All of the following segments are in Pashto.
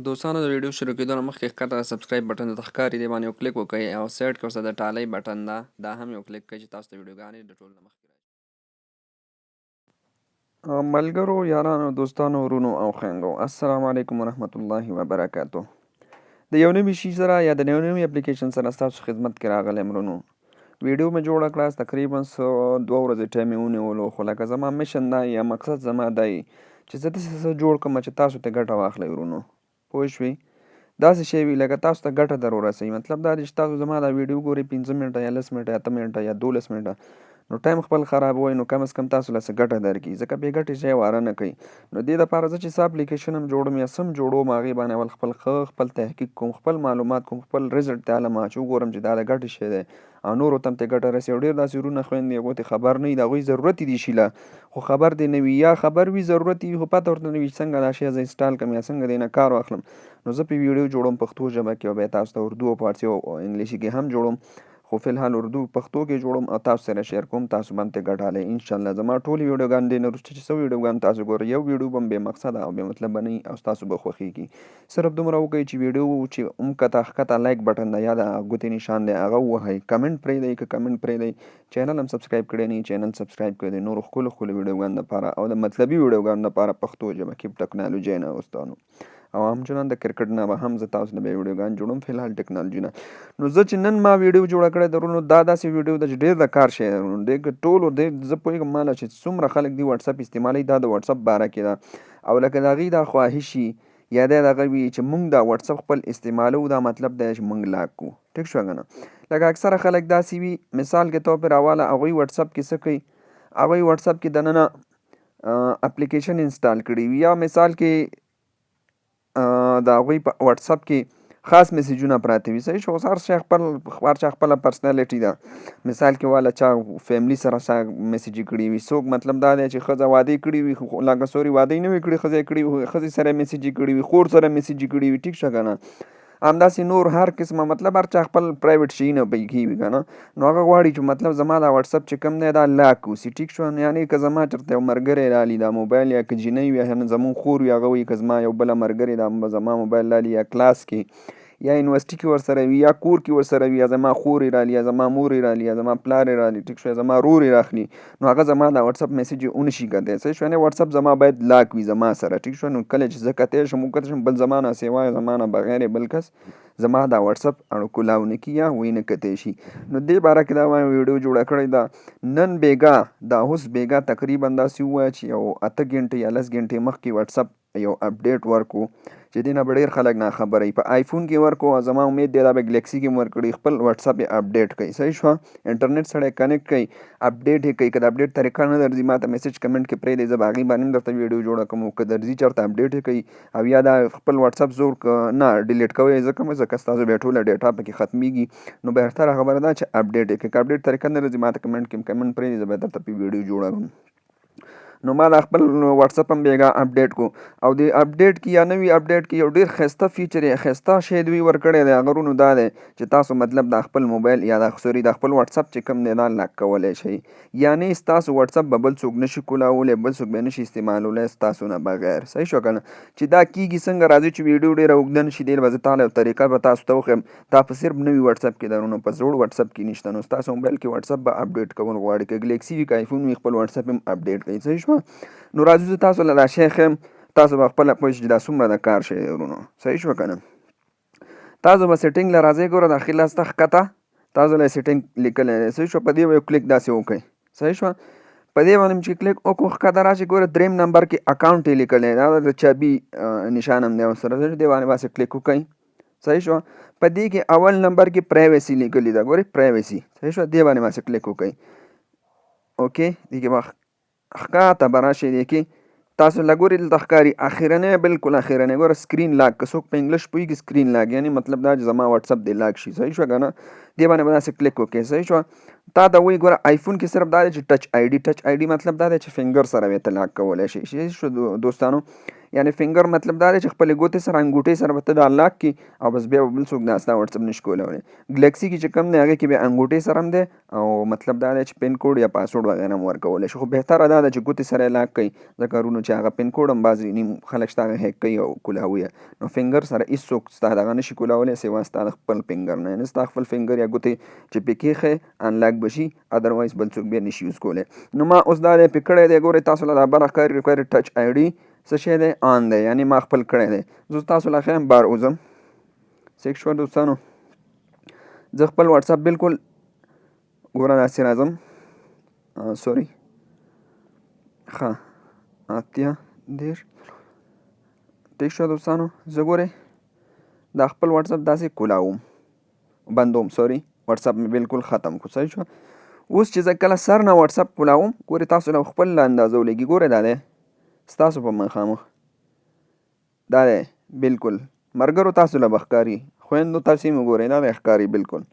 دوستانو د ویډیو شروع کېدو نه مخکې ښکته سبسکرایب بټن ته ښکاري دی باندې یو کلیک وکړئ او سیټ کې ورسره د ټالۍ بټن ده دا هم یو کلیک کړئ چې تاسو ته ویډیوګانې د ټولو نه مخکې راشي. ملګرو یارانو دوستانو ورونو او خویندو السلام علیکم ورحمت الله وبرکاتو. د یو نوي شي سره یا د یو نوي اپلیکیشن سره ستاسو خدمت کې راغلی یم ورونو. ویډیو مې جوړه کړه تقریبا 2 ورځې ټایم یې ونیولو خو لکه زما میشن دا یا مقصد زما دی چې زه داسې څه جوړ کړم چې تاسو ته ګټه واخلئ ورونو پوه شوئ. داسې شی وي لکه تاسو ته ګټه در ورسوي مطلب دا دی چې تاسو زما دا ویډیو ګورئ 15 منټه یا 10 منټه یا 8 منټه یا 12 منټه نو ټایم خپل خرابوئ نو کم از کم تاسو له څه ګټه درکړي ځکه بې ګټې شی واره نه کوي. نو دې دپاره زه چې څه اپلیکیشن هم جوړوم یا څه هم جوړوم هغې باندې اول خپل تحقیق کوم خپل معلومات کوم خپل رزلټ ته هله چې وګورم چې دا د ګټې شی دی او نورو ته هم ترې ګټه رسي او ډېر داسې وروڼه خویندې هغوی ته خبر نه وي د هغوی ضرورت یې دې شي له خو خبر دې نه وي یا خبر وي ضرورت یې وي خو پته ورته نه وي څنګه دا شی زه انسټال کړم یا څنګه دې نه کار واخلم. نو زه پرې ویډیو جوړوم پښتو ژبه کې او بیا تاسو ته اردو او فارسي او انګلیسي کې هم جوړوم خو فلحال اردو پښتو کې جوړوم او تاسو سره شیر کوم تاسو باندې ترې ګټه اخلئ انشاءالله. زما ټولې ویډیوګانې دې نه وروسته چې څه ویډیوګانې تاسو ګورئ یو ویډیو به هم بې مقصده او بې مطلبه نه وي او ستاسو به خوښیږي. صرف دومره وکړئ چې ویډیو چې کته ښکته لایک بټن ده یا د ګوتې نشان دی هغه ووهئ کمنټ پرېږدئ که کمنټ پرېږدئ چینل هم سبسکرایب کړی نه وي چینل سبسکرایب کړئ نورو ښکلو ویډیوګانو دپاره او د مطلبي ویډیوګانو دپاره پښتو ژبه کې ټکنالوژۍ نه دوستانو او همچنان د کرکټ نه به هم زه تاسو ته به ویډیوګانې جوړوم فلحال ټکنالوژي نه. نو زه چې نن ما ویډیو جوړه کړې ده ورونو دا داسې ویډیو ده چې ډېر د کار شی دی ورونو ډېر ټولو ډېر زه پوهېږم ماله چې څومره خلک دي وټساپ استعمالوي دا د وټساپ باره کې ده او لکه د هغې دا خواهش وي یا دی دغه وي چې موږ دا وټساپ خپل استعمالو دا مطلب دی چې موږ لاک کړو ټیک شوه که نه. لکه اکثره خلک داسې وي مثال کې طور پر حواله هغوی وټساپ کې څه کوي هغوی وټساپ کې دننه اپلیکیشن انسټال کړي وي یا مثال کې د هغوی په وټساپ کې خاص میسیجونه پراته وي صحیح شو اوس هر چا خپله پرسنالټي ده مثال کې واله چا فیملي سره چا میسیجي کړي وي څوک مطلب دا دی چې ښځه واده کړي وي لکه سوري واده یې نه وي کړي ښځه یې کړي وي ښځې سره میسیجي کړي وي خور سره میسیجي کړي وي ټیک شوه که نه همداسې نور هر قسمه مطلب هر چا خپل پرایویټ شیونه پکې وي که نه نو هغه غواړي چې مطلب زما دا وټساپ چې کوم دی دا لاک اوسي ټیک شو یعنې که زما چېرته یو ملګری رالي دا موبایل یا که جینۍ وي زموږ خور وي هغه وایي که زما یو بله ملګرې دا زما موبایل رالي یا کلاس کې یا یونیورسټي کې ورسره وي یا کور کې ورسره وي یا زما خور یې رالي یا زما مور یې رالي یا زما پلار یې رالي ټیک شو یا زما ورور یې راخلي نو هغه زما دا وټساپ میسیج یې ونشي کتلی صحیح شو یعنې وټساپ زما باید لاک وي زما سره ټیک شو نو کله چې زه کتی شم وکتی شم بل زما نه سیوا زما نه بغیر بل کس زما دا وټساپ اړوکو لاونه کي یا وی نه کتی شي. نو دې باره کې دا ما ویډیو جوړه کړې ده نن بیګا دا اوس بیګا تقریبا داسې ووایه چې یو 8 ګنټې یا 10 ګنټې مخکې وټساپ یو اپډیټ ورکو چې دې نه به ډېر خلک ناخبره وي په آیفون کې ورکو او زما امید دی دا به ګلیکسي کې ورکړي خپل وټساپ یې اپډیټ کوي صحیح شوه انټرنیټ سره یې کنیکټ کوي اپډیټ یې کوي که د اپډیټ طریقه نه درځي ما ته میسیج کمنټ کې پرېږدئ زه به هغې باندې هم درته ویډیو جوړه کوم که درځي چېرته اپډیټ یې کوي او یا دا خپل وټساپ زور نه ډیلیټ کوی یې ځکه ستاسو بیا ټوله ډیټا پکې ختمیږي نو بهتره خبره ده چې اپډیټ یې کړئ که اپډیټ طریقه نه راځي ما ته کمنټ کې کمنټ پرېږدئ زه به درته پې ویډیو جوړه کړم. نو ما دا خپل وټساپ هم بیګا اپډیټ کو او د اپډیټ کې یا نوی اپډیټ کې یو ډېر ښایسته فیچر یې ښایسته شی دوی ورکړی دی هغه ورونو دا دی چې تاسو مطلب دا خپل موبایل یا دا سوري دا خپل وټساپ چې کوم دی دا لاک کولی شئ یعنې ستاسو وټساپ به بل څوک نشي کولاولی بل څوک به نشي استعمالولی ستاسو نه بغیر صحیح شوه که نه چې دا کېږي څنګه راځي چې ویډیو ډېره اوږده نه شي دې به زه تاله یو طریقه به تاسو ته وښیم دا په صرف نوي وټساپ کې ده ورونو په زوړ وټساپ کې نشته نو ستاسو موبایل کې وټساپ به اپډیټ کول غواړي که ګلیکسي وي که آیفون وي خپل وټساپ هم اپډیټ کوي صحیح شوه. نو راځو زه تاسو له دا شی ښیم تاسو به خپله پوه شئ چې دا څومره د کار شی دی ورونو صحیح شوه که نه. تاسو به سیټینګ له راځئ ګوره داخل لاس ته ښکته تاسو له سیټینګ لیکلی دی صحیح شوه په دې به یو کلیک داسې وکړئ صحیح شوه په دې باندې چې کلیک وکړو ښکته راشي ګوره 3 نمبر کې اکاونټ یې لیکلی دا د چابي نشان هم دی ورسره دې باندې باسې کلیک وکړئ صحیح شوه په دې کې اول نمبر کې پرایویسي لیکلي ده ګورئ پرایویسي صحیح شوه دې باندې باسې کلیک وکړئ اوکې دې کې به ښکته به راشي دې کې تاسو له ګورئ دلته ښکاري اخرنی بالکل اخرنی ګوره سکرین لاک که څوک په انګلیش پوهېږي سکرین لاک یعنې مطلب دا چې زما وټساپ دې لاک شي صحیح شوه که نه دې باندې به داسې کلیک وکړئ صحیح شوه تا ته وایي ګوره آیفون کې صرف دا دی چې ټچ آی ډي مطلب دا دی چې فنګر سره به یې ته لاک کولی شئ صحیح شو دوستانو یعنی فنګر مطلب دا دی چې خپلې ګوتې سره انګوټۍ سره به ته دا لاک کړي او بس بیا به بل څوک دا ستا وټسپ نشي کولی. ګلیکسي کې چې کوم دی هغې کې بیا انګوټۍ سره هم دی او مطلب دا دی چې پین کوډ یا پاسورډ وغیره هم ورکولی شي، خو بهتره دا ده چې ګوتې سره یې لاک کړئ ځکه ورونو چې هغه پین کوډ هم بعضې نیم خلک شته هغه هیک کوي او کولاوي یې. نو فنګر سره هېڅوک ستا دغه نشي کولاولی سوا ستا د خپل فنګر نه، یعنې ستا خپل فنګر یا ګوتې چې پې کېښئ انلاک به شي، ادروایز بل څوک بیا نشي یوز کولی. نو ما اوس دا دی پې کړی دی، ګورئ تاسو له دا بره ښکاري ریکوایرډ ټچ آی ډي څه شی دی آن دی، یعنې ما خپل کړی دی. زه تاسو له ښیم بار وځم چیک شوه دوستانو. زه خپل وټساپ بلکل ګوره داسې راځم سوري ښه 80 ټیک شوه دوستانو. زه ګورئ دا خپل وټساپ داسې کولاوم بندوم سوري وټساپ مې بلکل ختم کړو. صحیح شوه. اوس چې زه کله سر نه وټساپ کولاوم ګورئ تاسو له خپل له اندازه ولګي، ګورئ دا دی ستاسو په مخامخ دا دی بلکل ملګرو تاسو له به ښکاري، خویندو تاسې مې ګورئ دا دی ښکاري بلکل.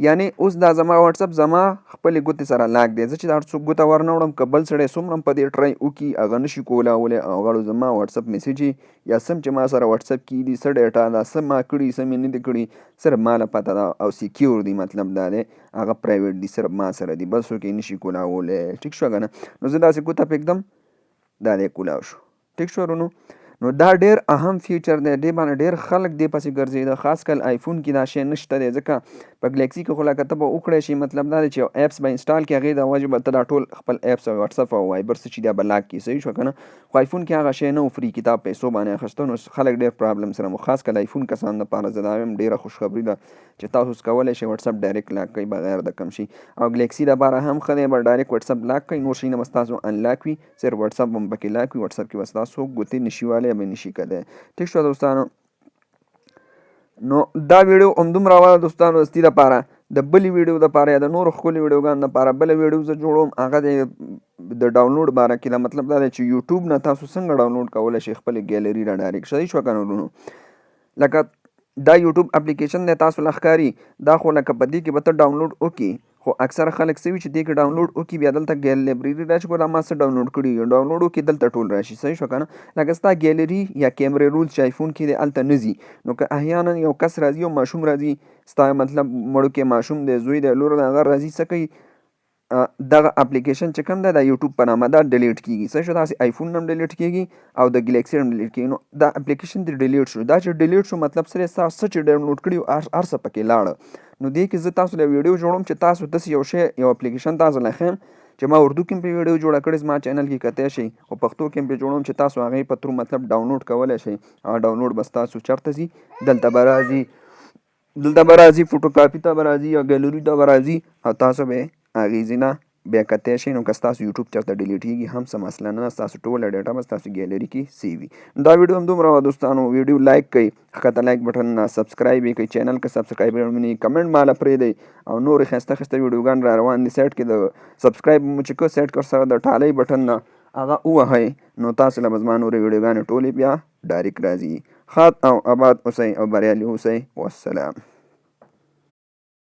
یعنې اوس دا زما وټساپ زما خپلې ګوتې سره لاک دی. زه چې دا څوک ګوته ورنه وړم که بل سړی څومره هم په دې ټرای وکړي هغه نشي کولاولی او غاړو زما وټساپ میسیجې یا څه چې ما سره وټساپ کې دي څه ډیټا ده څه ما کړي څه مې نه دي کړي صرف ما له پته ده او سیکیور دي، مطلب دا دی هغه پرایویټ دي صرف ما سره دي، بل څوک یې نشي کولاولی. ټیک شوه که نه. نو زه داسې ګوته پرېږدم دا دی کولاو شو. ټیک شو ورونو. نو دا ډېر اهم فیچر دی، دې باندې ډېر خلک دې پسې ګرځېده، خاص کل آیفون کې دا شی نشته دی ځکه په ګلیکسي کې خو لکه ته به وکړی شي، مطلب دا دی چې یو ایپس به انسټال کړي هغې د وجې به ته دا ټول خپل ایپس او وټساپ او وایبر څه چې دی به لاک کړي. صحیح شوه که نه. خو آیفون کې هغه شی نه و، فری کتاب پیسو باندې اخیسته، نو خلک ډېر پرابلم سره مو، خاص کل آیفون کسان دپاره زه دا وایم ډېره خوشخبري ده چې تاسو اوس کولی شئ وټساپ ډایرکټ لاک کړئ بغیر د کوم شي. او ګلیکسي دپاره هم ښه دی، به ډایرکټ وټساپ لاک کړئ، نور شیونه به ستاسو انلاک وي، صرف وټساپ به هم پکې لاک وي، وټساپ کې به ستاسو ګوتې نشي والی یا به نشي کدی. ټیک شوه دوستانو. نو دا ویډیو همدومره وه دوستانو دستي دپاره. د بلې ویډیو دپاره یا د نورو ښکلي ویډیوګانو دپاره بله ویډیو زه جوړوم، هغه د ډاونلوډ باره کې ده، مطلب دا دی چې یوټیوب نه تاسو څنګه ډاونلوډ کولی شئ خپلې ګیلري نه ډایرکټ. صحیح شوه که نه ورونو. لکه دا یوټیوب اپلیکیشن دی تاسو له ښکاري، دا خو لکه په دې کې به ته ډاونلوډ وکړي، خو اکثره خلک څه وي چې دې کې ډاونلوډ وکړي بیا دلته ګیلري راشي ګوره ما څه ډاونلوډ کړي ډاونلوډ وکړي دلته ټول راشي. صحیح شوه که نه. لکه ستا ګیلري یا کیمرې رولز چې آیفون کې دی هلته نه ځي، نو که احیانا یو کس راځي یو ماشوم راځي ستا مطلب مړوکی ماشوم دی زوی دی لور دی هغه راځي څه کوي دغه اپلیکیشن چې کوم دی د یوټیوب په نامه دا ډیلیټ کېږي. صحیح شو. داسې آیفون هم ډیلیټ کېږي او د ګلیکسي هم ډیلیټ کېږي. نو دا اپلیکیشن دې ډیلیټ شو، دا چې ډیلیټ شو مطلب سره ستا څه چې ډاونلوډ کړي هر څه پکې لاړه. نو دې کې زه تاسو له ویډیو جوړوم چې تاسو داسې یو شی یو اپلیکیشن تاسو له ښیم چې ما اردو کې هم پرې ویډیو جوړه کړې زما چینل کې کتی شئ، خو پښتو کې هم پرې جوړوم چې تاسو هغې په ترو مطلب ډاونلوډ کولی شئ. هغه ډاونلوډ به ستاسو چېرته ځي دلته به راځي فوټو کاپي ته به راځي یا ګیلري ته به راځي او تاسو به هغې ځای نه بیا کتی شئ. نو که ستاسو یوټیوب چېرته ډیلیټ کېږي هم څه مسله نه ده، ستاسو ټوله ډیټا به ستاسو ګیلري کې سیو وي. دا ویډیو همدومره وه دوستانو. ویډیو لایک کړئ، ښکته لایک بټن نه سبسکرایب یې کړئ، چینل که سبسکرایبر نه یې کمنټ ماله پرېږدئ او نورې ښایسته ښایسته ویډیوګان را روان دي. سایډ کې د سبسکرایب مو چې که سایډ کړ سره د ټالۍ بټن نه هغه ووهئ نو تاسو له به زما نورې ویډیوګانې ټولې بیا ډایرکټ راځي. ښاد او آباد اوسئ او بریالي اوسئ. والسلام.